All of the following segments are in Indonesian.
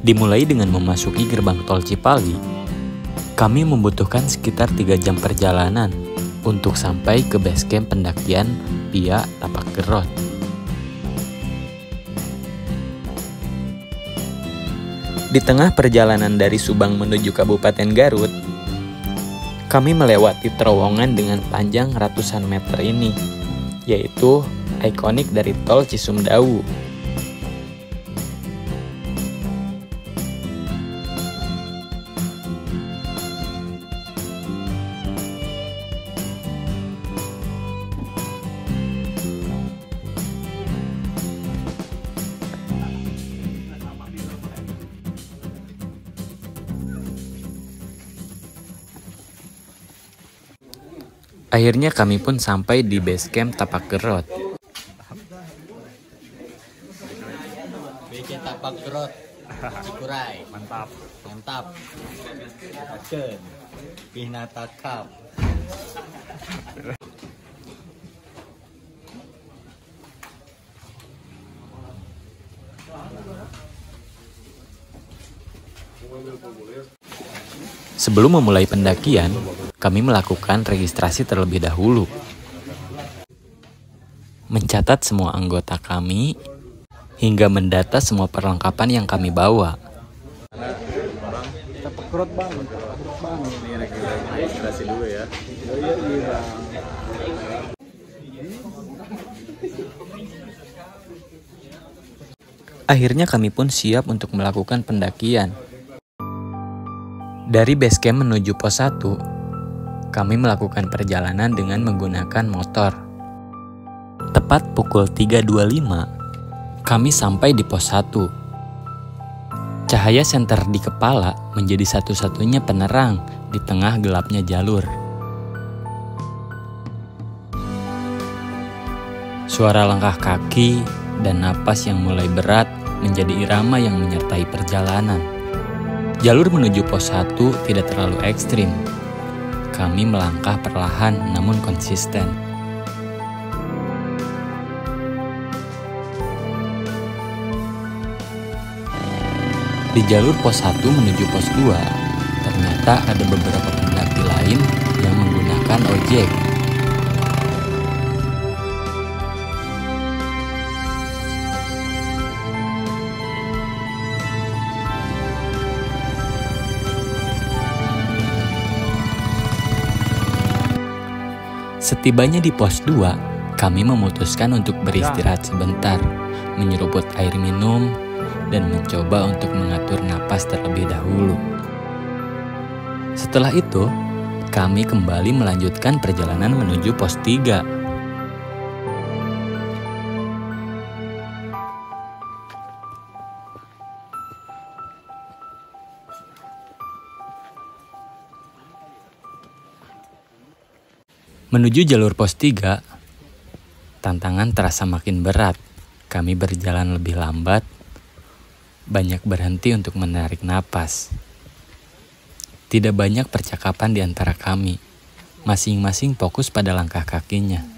Dimulai dengan memasuki gerbang tol Cipali, kami membutuhkan sekitar 3 jam perjalanan untuk sampai ke base camp pendakian via Tapak Gerot. Di tengah perjalanan dari Subang menuju Kabupaten Garut, kami melewati terowongan dengan panjang ratusan meter ini, yaitu ikonik dari tol Cisumdawu. Akhirnya kami pun sampai di base camp Tapak Gerot. BC Tapak Gerot, Cikuray. Mantap. Mantap. Aken. Pinatakap. Sebelum memulai pendakian, kami melakukan registrasi terlebih dahulu. Mencatat semua anggota kami, hingga mendata semua perlengkapan yang kami bawa. Tapak Gerot bang. Ini registrasi dulu ya. Iya. Akhirnya kami pun siap untuk melakukan pendakian. Dari base camp menuju pos 1, kami melakukan perjalanan dengan menggunakan motor. Tepat pukul 3.25, kami sampai di pos 1. Cahaya senter di kepala menjadi satu-satunya penerang di tengah gelapnya jalur. Suara langkah kaki dan napas yang mulai berat menjadi irama yang menyertai perjalanan. Jalur menuju pos 1 tidak terlalu ekstrim. Kami melangkah perlahan namun konsisten. Di jalur pos 1 menuju pos 2, ternyata ada beberapa pendaki lain yang menggunakan ojek. Setibanya di pos 2, kami memutuskan untuk beristirahat sebentar, menyeruput air minum, dan mencoba untuk mengatur napas terlebih dahulu. Setelah itu, kami kembali melanjutkan perjalanan menuju pos 3. Menuju jalur pos 3, tantangan terasa makin berat. Kami berjalan lebih lambat, banyak berhenti untuk menarik napas. Tidak banyak percakapan di antara kami, masing-masing fokus pada langkah kakinya.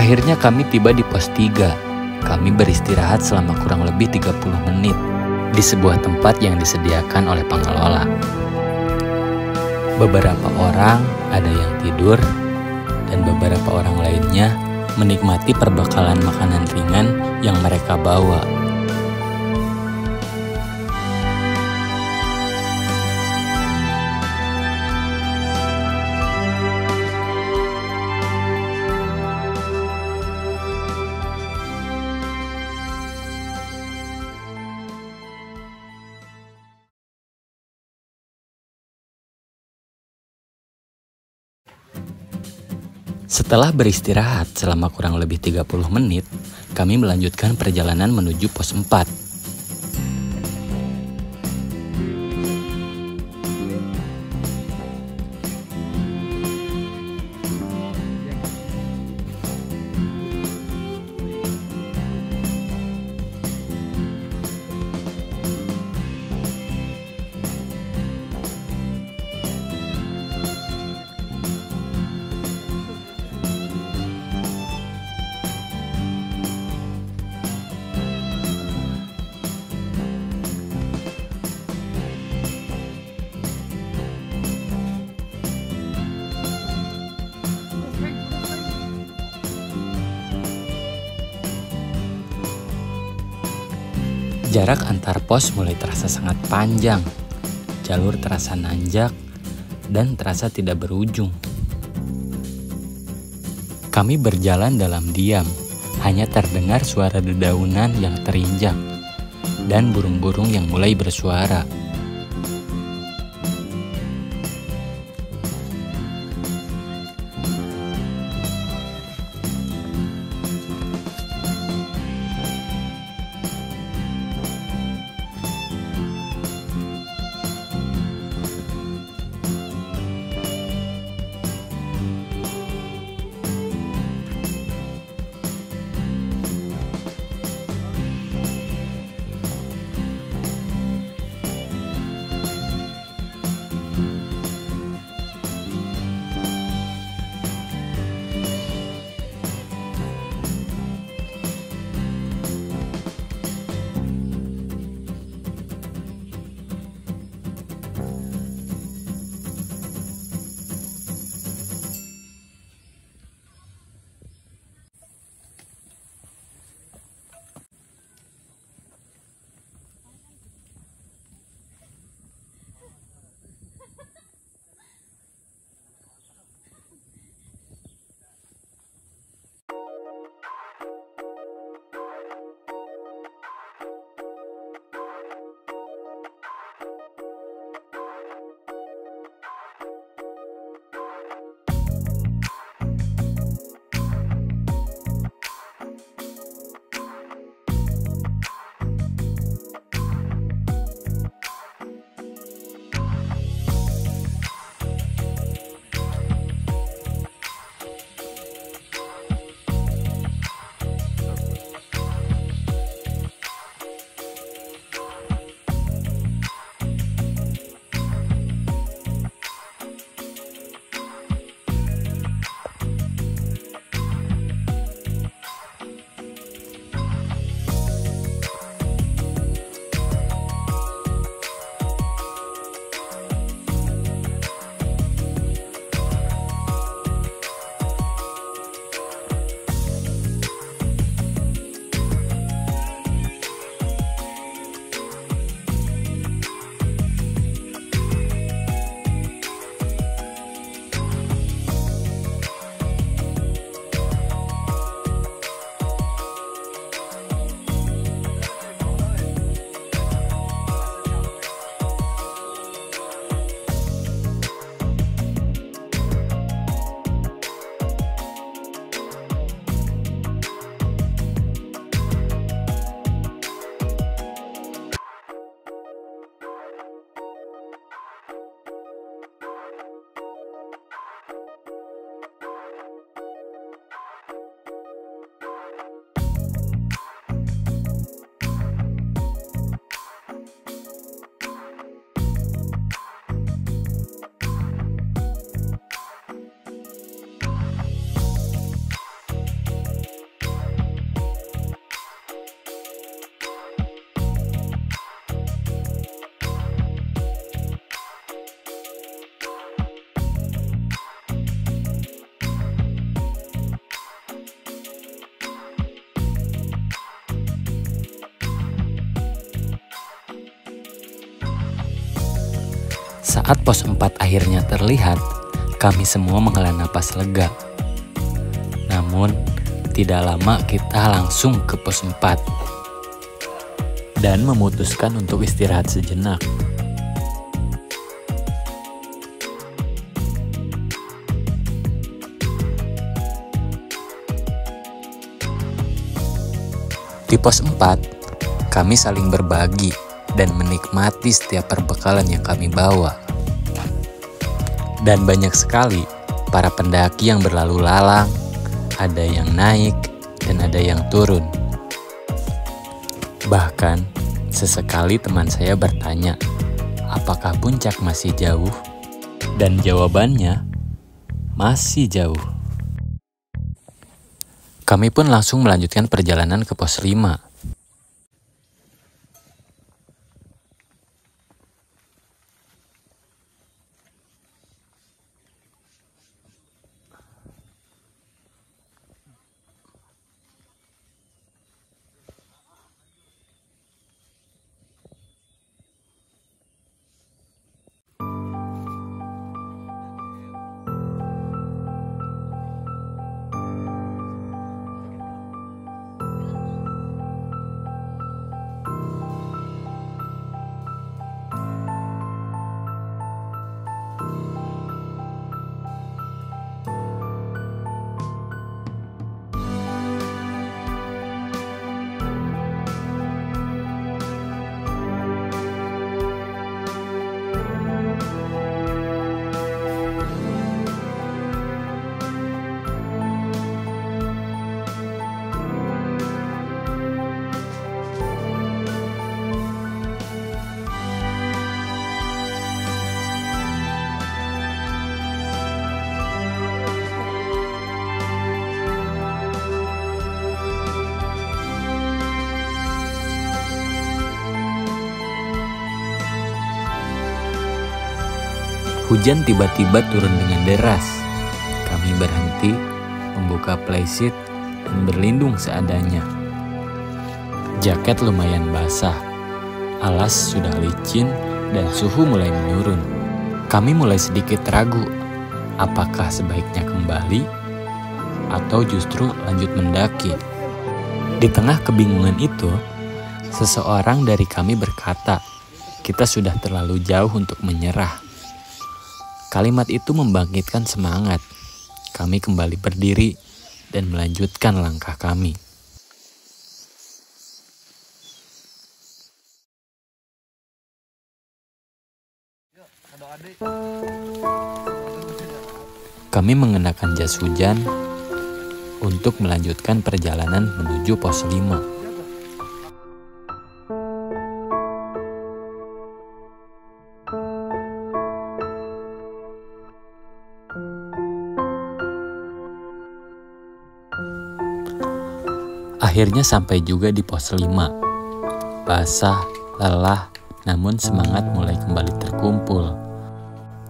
Akhirnya kami tiba di pos 3. Kami beristirahat selama kurang lebih 30 menit di sebuah tempat yang disediakan oleh pengelola. Beberapa orang ada yang tidur dan beberapa orang lainnya menikmati perbekalan makanan ringan yang mereka bawa. Setelah beristirahat selama kurang lebih 30 menit, kami melanjutkan perjalanan menuju pos 4. Jarak antar pos mulai terasa sangat panjang, jalur terasa nanjak, dan terasa tidak berujung. Kami berjalan dalam diam, hanya terdengar suara dedaunan yang terinjak, dan burung-burung yang mulai bersuara. Saat pos 4 akhirnya terlihat, kami semua menghela napas lega. Namun, tidak lama kita langsung ke pos 4 dan memutuskan untuk istirahat sejenak. Di pos 4, kami saling berbagi dan menikmati setiap perbekalan yang kami bawa. Dan banyak sekali para pendaki yang berlalu lalang, ada yang naik dan ada yang turun. Bahkan, sesekali teman saya bertanya, apakah puncak masih jauh? Dan jawabannya, masih jauh. Kami pun langsung melanjutkan perjalanan ke pos 5. Hujan tiba-tiba turun dengan deras. Kami berhenti, membuka playseat, dan berlindung seadanya. Jaket lumayan basah, alas sudah licin, dan suhu mulai menurun. Kami mulai sedikit ragu, apakah sebaiknya kembali atau justru lanjut mendaki. Di tengah kebingungan itu, seseorang dari kami berkata, "Kita sudah terlalu jauh untuk menyerah." Kalimat itu membangkitkan semangat. Kami kembali berdiri dan melanjutkan langkah kami. Kami mengenakan jas hujan untuk melanjutkan perjalanan menuju pos 5. Akhirnya sampai juga di pos 5. Basah, lelah, namun semangat mulai kembali terkumpul.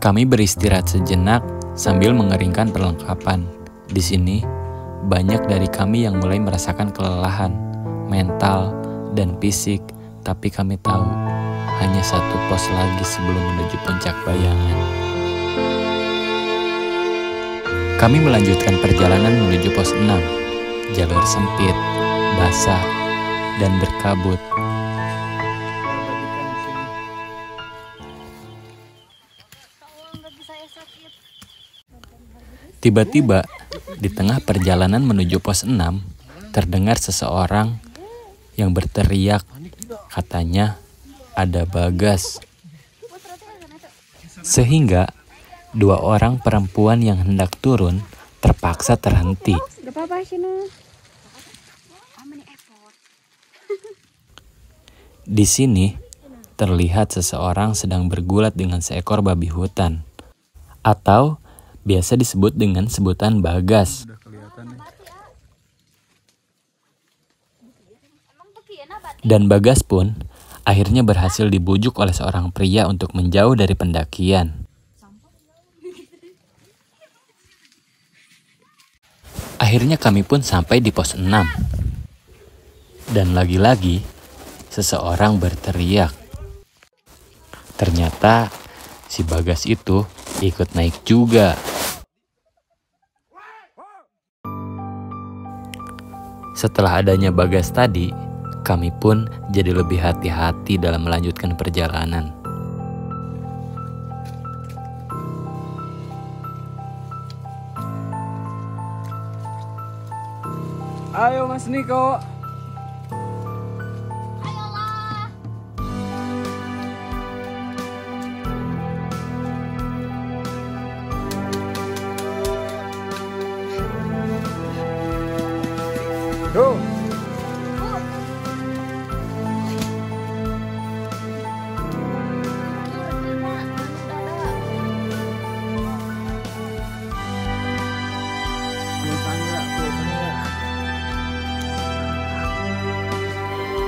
Kami beristirahat sejenak sambil mengeringkan perlengkapan. Di sini, banyak dari kami yang mulai merasakan kelelahan, mental, dan fisik. Tapi kami tahu, hanya satu pos lagi sebelum menuju puncak bayangan. Kami melanjutkan perjalanan menuju pos 6. Jalur sempit, basah, dan berkabut. Tiba-tiba, di tengah perjalanan menuju pos 6, terdengar seseorang yang berteriak. Katanya, ada Bagas. Sehingga, 2 orang perempuan yang hendak turun terpaksa terhenti. Di sini, terlihat seseorang sedang bergulat dengan seekor babi hutan, atau biasa disebut dengan sebutan Bagas. Dan Bagas pun akhirnya berhasil dibujuk oleh seorang pria untuk menjauh dari pendakian. Akhirnya kami pun sampai di pos 6. Dan lagi-lagi, seseorang berteriak. Ternyata si Bagas itu ikut naik juga. Setelah adanya Bagas tadi, kami pun jadi lebih hati-hati dalam melanjutkan perjalanan. Ayo Mas Niko. Go.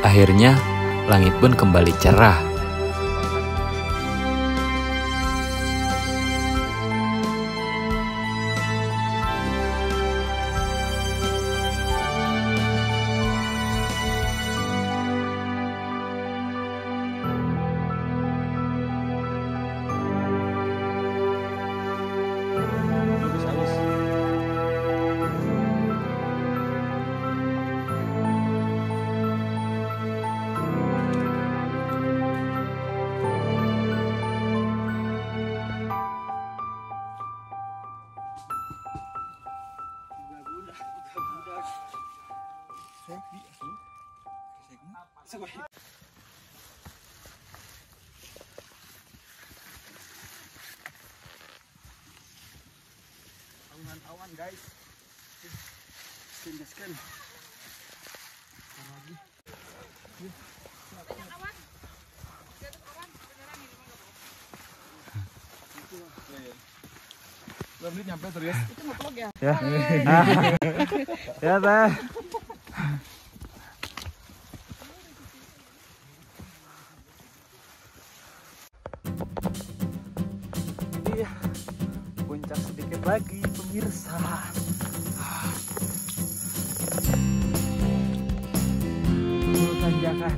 Akhirnya, langit pun kembali cerah. Awan guys, tinggaskan lagi. Belum nyampe terus. Itu nge-vlog ya? Ya. Ya teh. Iya. Puncak sedikit lagi pemirsa. Tanjakan.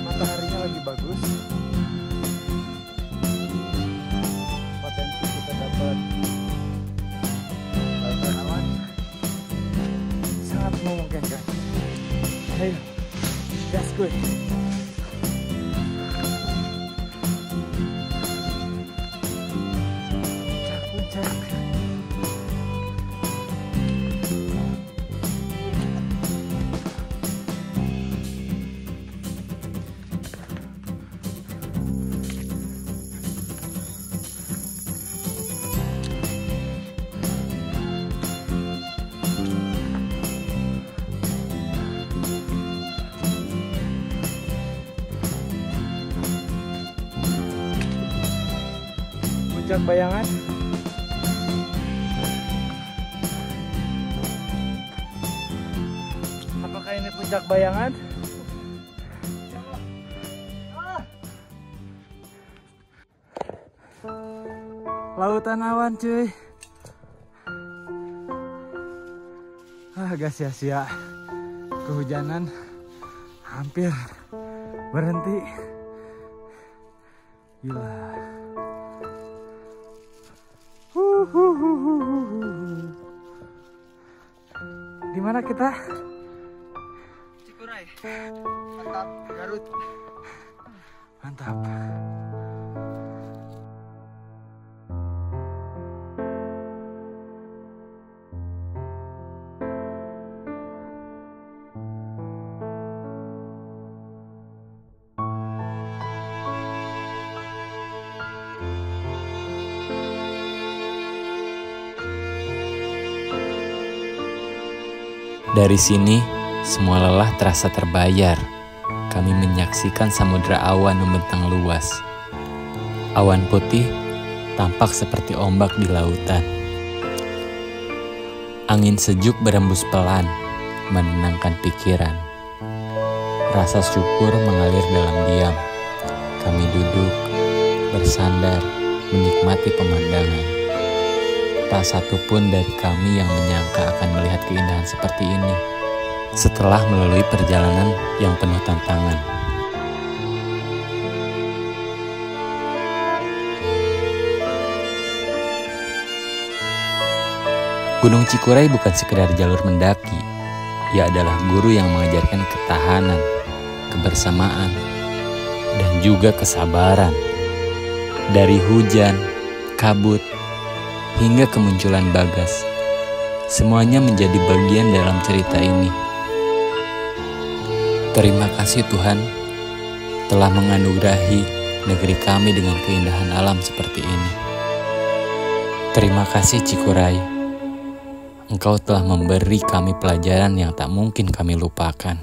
Mataharinya lagi bagus. Potensi kita dapat awan sangat memungkinkan. Ayo, gas gue. Puncak. Puncak Bayangan. Apakah ini Puncak Bayangan? Lautan awan cuy. Gak sia-sia. Kehujanan hampir berhenti. Gila. Di mana kita? Cikuray. Mantap, Garut. Mantap. Dari sini, semua lelah terasa terbayar. Kami menyaksikan samudra awan membentang luas. Awan putih tampak seperti ombak di lautan. Angin sejuk berembus pelan, menenangkan pikiran. Rasa syukur mengalir dalam diam. Kami duduk, bersandar, menikmati pemandangan. Tak satu pun dari kami yang menyangka akan melihat keindahan seperti ini setelah melalui perjalanan yang penuh tantangan. Gunung Cikuray bukan sekedar jalur mendaki. Ia adalah guru yang mengajarkan ketahanan, kebersamaan, dan juga kesabaran. Dari hujan, kabut, hingga kemunculan Bagas, semuanya menjadi bagian dalam cerita ini. Terima kasih Tuhan telah menganugerahi negeri kami dengan keindahan alam seperti ini. Terima kasih Cikuray, Engkau telah memberi kami pelajaran yang tak mungkin kami lupakan.